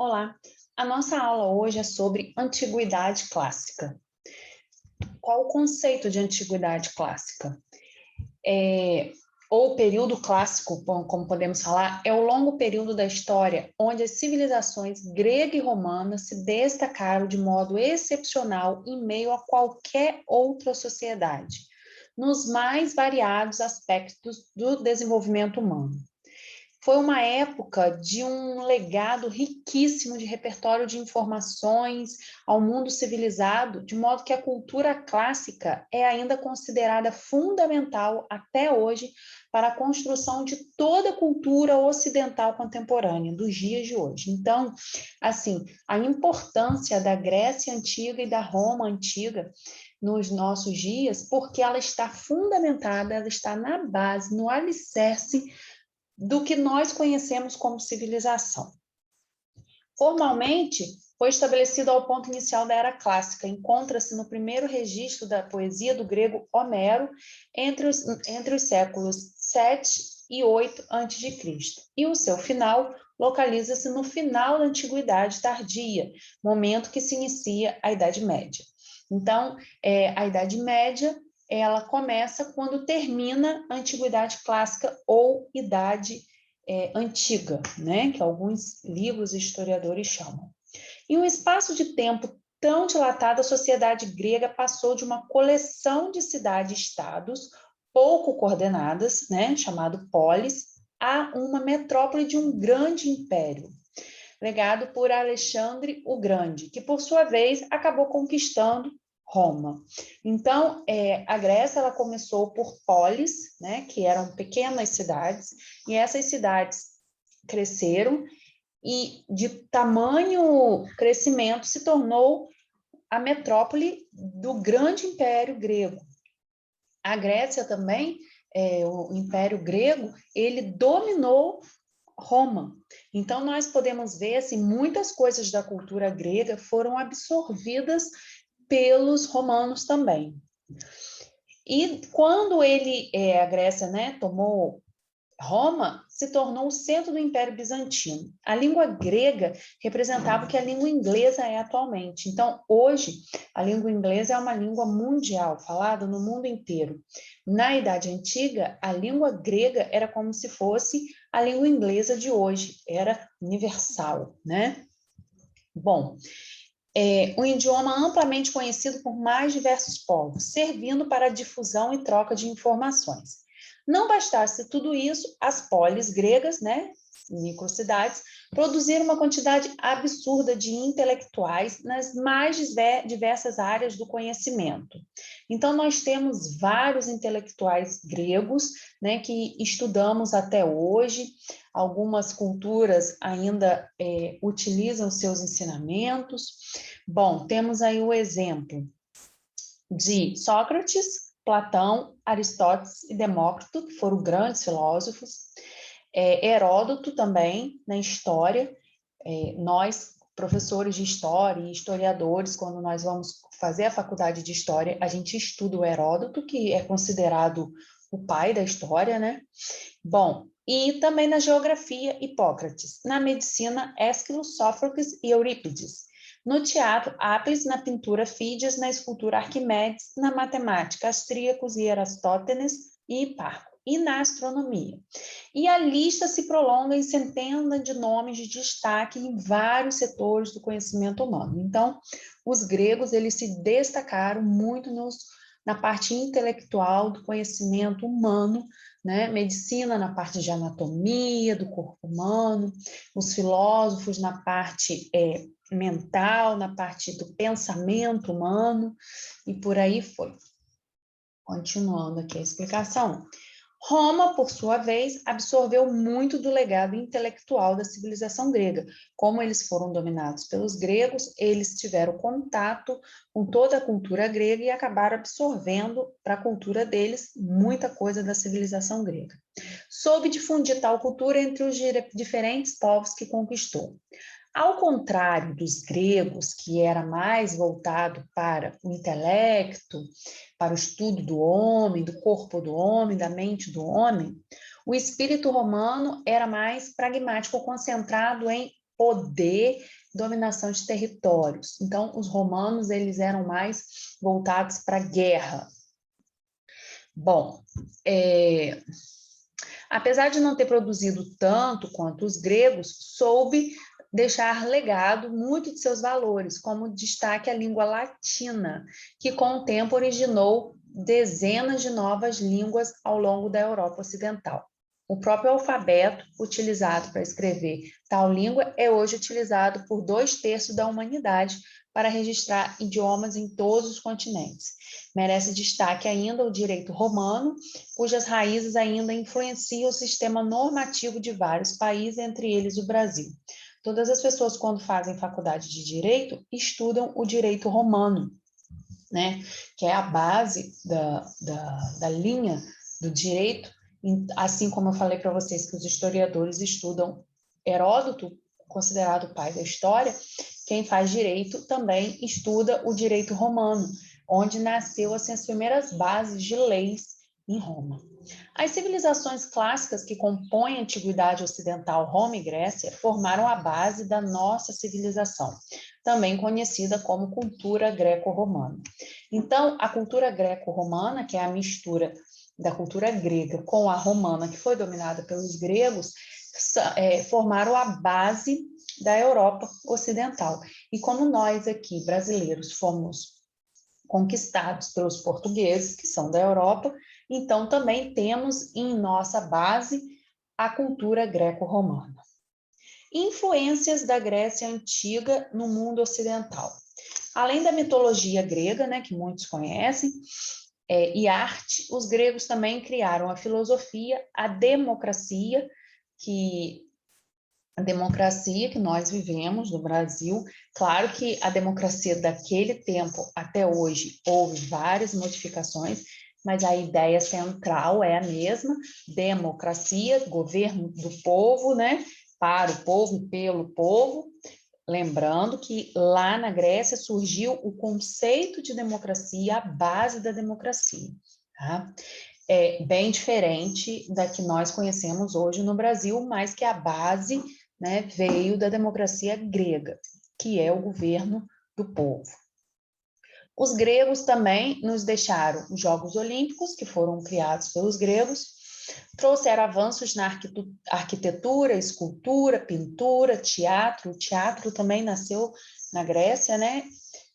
Olá, a nossa aula hoje é sobre antiguidade clássica. Qual o conceito de antiguidade clássica? Ou período clássico, como podemos falar, é o longo período da história onde as civilizações grega e romana se destacaram de modo excepcional em meio a qualquer outra sociedade, nos mais variados aspectos do desenvolvimento humano. Foi uma época de um legado riquíssimo de repertório de informações ao mundo civilizado, de modo que a cultura clássica é ainda considerada fundamental até hoje para a construção de toda a cultura ocidental contemporânea dos dias de hoje. Então, assim, a importância da Grécia antiga e da Roma antiga nos nossos dias, porque ela está fundamentada, ela está na base, no alicerce do que nós conhecemos como civilização. Formalmente, foi estabelecido ao ponto inicial da Era Clássica, encontra-se no primeiro registro da poesia do grego Homero, entre os séculos 7 e 8 a.C., e o seu final localiza-se no final da Antiguidade Tardia, momento que se inicia a Idade Média. Então, a Idade Média ela começa quando termina a Antiguidade Clássica ou Idade Antiga, né? Que alguns livros e historiadores chamam. Em um espaço de tempo tão dilatado, a sociedade grega passou de uma coleção de cidades-estados pouco coordenadas, né? Chamado polis, a uma metrópole de um grande império, legado por Alexandre o Grande, que por sua vez acabou conquistando Roma. Então, a Grécia ela começou por polis, né, que eram pequenas cidades, e essas cidades cresceram e de tamanho crescimento se tornou a metrópole do grande império grego. A Grécia também, o Império Grego, ele dominou Roma. Então, nós podemos ver, assim, muitas coisas da cultura grega foram absorvidas pelos romanos também. E quando a Grécia, né, tomou Roma, se tornou o centro do Império Bizantino. A língua grega representava o que a língua inglesa é atualmente. Então, hoje, a língua inglesa é uma língua mundial, falada no mundo inteiro. Na Idade Antiga, a língua grega era como se fosse a língua inglesa de hoje, era universal, né? Bom, um idioma amplamente conhecido por mais diversos povos, servindo para a difusão e troca de informações. Não bastasse tudo isso, as polis gregas, né, microcidades, produziram uma quantidade absurda de intelectuais nas mais diversas áreas do conhecimento. Então, nós temos vários intelectuais gregos, né, que estudamos até hoje. Algumas culturas ainda utilizam seus ensinamentos. Bom, temos aí o exemplo de Sócrates, Platão, Aristóteles e Demócrito, que foram grandes filósofos. Heródoto também, na história. Nós, professores de história e historiadores, quando nós vamos fazer a faculdade de história, a gente estuda o Heródoto, que é considerado o pai da história, né? Bom, e também na geografia, Hipócrates. Na medicina, Ésquilo, Sófocles e Eurípides. No teatro, Apis, na pintura, Fídias, na escultura, Arquimedes, na matemática, Astríacos e Erastótenes e Hiparco, e na astronomia. E a lista se prolonga em centenas de nomes de destaque em vários setores do conhecimento humano. Então, os gregos, eles se destacaram muito na parte intelectual do conhecimento humano, né? Medicina na parte de anatomia do corpo humano, os filósofos na parte mental, na parte do pensamento humano, e por aí foi. Continuando aqui a explicação. Roma, por sua vez, absorveu muito do legado intelectual da civilização grega. Como eles foram dominados pelos gregos, eles tiveram contato com toda a cultura grega e acabaram absorvendo para a cultura deles muita coisa da civilização grega. Soube difundir tal cultura entre os diferentes povos que conquistou. Ao contrário dos gregos, que era mais voltado para o intelecto, para o estudo do homem, do corpo do homem, da mente do homem, o espírito romano era mais pragmático, concentrado em poder, dominação de territórios. Então, os romanos, eles eram mais voltados para a guerra. Bom, apesar de não ter produzido tanto quanto os gregos, soube deixar legado muito de seus valores, como destaque a língua latina, que com o tempo originou dezenas de novas línguas ao longo da Europa Ocidental. O próprio alfabeto utilizado para escrever tal língua é hoje utilizado por 2/3 da humanidade para registrar idiomas em todos os continentes. Merece destaque ainda o direito romano, cujas raízes ainda influenciam o sistema normativo de vários países, entre eles o Brasil. Todas as pessoas, quando fazem faculdade de direito, estudam o direito romano, né? Que é a base da linha do direito, assim como eu falei para vocês que os historiadores estudam Heródoto, considerado o pai da história, quem faz direito também estuda o direito romano, onde nasceu assim, as primeiras bases de leis em Roma. As civilizações clássicas que compõem a antiguidade ocidental, Roma e Grécia, formaram a base da nossa civilização, também conhecida como cultura greco-romana. Então, a cultura greco-romana, que é a mistura da cultura grega com a romana, que foi dominada pelos gregos, formaram a base da Europa Ocidental. E como nós aqui, brasileiros, fomos conquistados pelos portugueses, que são da Europa, então também temos em nossa base a cultura greco-romana. Influências da Grécia Antiga no mundo ocidental. Além da mitologia grega, né, que muitos conhecem, e arte, os gregos também criaram a filosofia, a democracia que nós vivemos no Brasil. Claro que a democracia daquele tempo até hoje houve várias modificações, mas a ideia central é a mesma: democracia, governo do povo, né? Para o povo e pelo povo. Lembrando que lá na Grécia surgiu o conceito de democracia, a base da democracia, tá? É bem diferente da que nós conhecemos hoje no Brasil, mas que a base, né, veio da democracia grega, que é o governo do povo. Os gregos também nos deixaram os Jogos Olímpicos, que foram criados pelos gregos, trouxeram avanços na arquitetura, escultura, pintura, teatro. O teatro também nasceu na Grécia, né?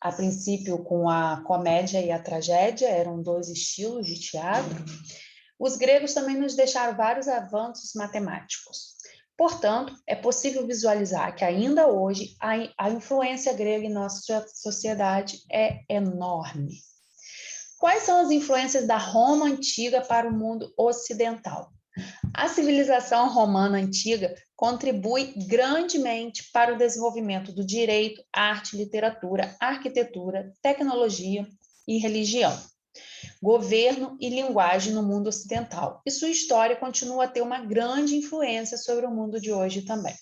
A princípio com a comédia e a tragédia, eram 2 estilos de teatro. Os gregos também nos deixaram vários avanços matemáticos. Portanto, é possível visualizar que ainda hoje a influência grega em nossa sociedade é enorme. Quais são as influências da Roma antiga para o mundo ocidental? A civilização romana antiga contribui grandemente para o desenvolvimento do direito, arte, literatura, arquitetura, tecnologia e religião, governo e linguagem no mundo ocidental. E sua história continua a ter uma grande influência sobre o mundo de hoje também.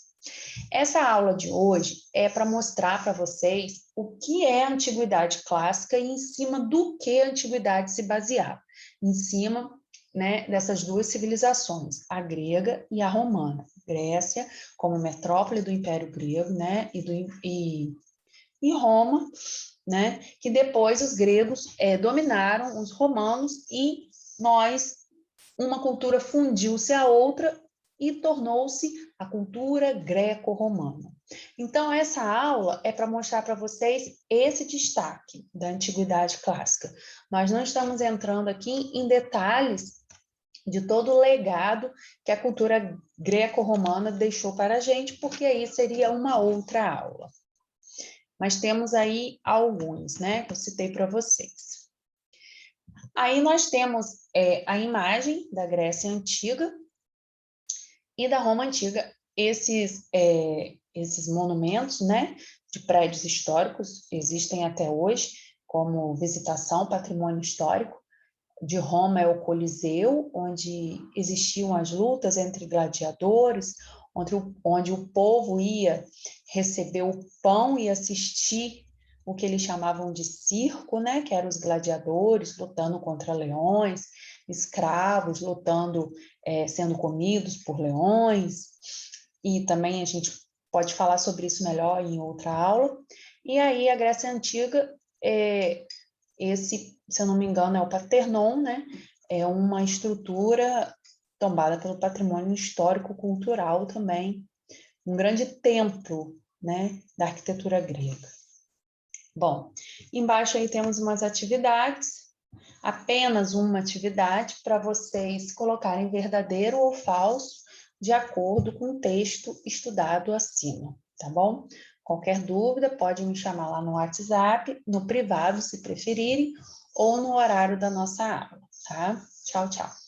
Essa aula de hoje é para mostrar para vocês o que é a antiguidade clássica e em cima do que a antiguidade se baseava. Em cima, né, dessas 2 civilizações, a grega e a romana. Grécia como metrópole do Império Grego, né, e Roma, né, que depois os gregos dominaram os romanos e uma cultura fundiu-se à outra e tornou-se a cultura greco-romana. Então, essa aula é para mostrar para vocês esse destaque da antiguidade clássica. Nós não estamos entrando aqui em detalhes de todo o legado que a cultura greco-romana deixou para a gente, porque aí seria uma outra aula. Mas temos aí alguns, né, que eu citei para vocês. Aí nós temos a imagem da Grécia Antiga e da Roma Antiga. Esses monumentos, né, de prédios históricos existem até hoje como visitação, patrimônio histórico. De Roma é o Coliseu, onde existiam as lutas entre gladiadores, onde o povo ia receber o pão e assistir o que eles chamavam de circo, né? Que eram os gladiadores lutando contra leões, escravos lutando, sendo comidos por leões. E também a gente pode falar sobre isso melhor em outra aula. E aí, a Grécia Antiga, esse, se eu não me engano, é o Partenon, né? É uma estrutura tombada pelo patrimônio histórico-cultural também, um grande templo, né, da arquitetura grega. Bom, embaixo aí temos umas atividades, apenas uma atividade para vocês colocarem verdadeiro ou falso de acordo com o texto estudado acima, tá bom? Qualquer dúvida, pode me chamar lá no WhatsApp, no privado, se preferirem, ou no horário da nossa aula, tá? Tchau, tchau.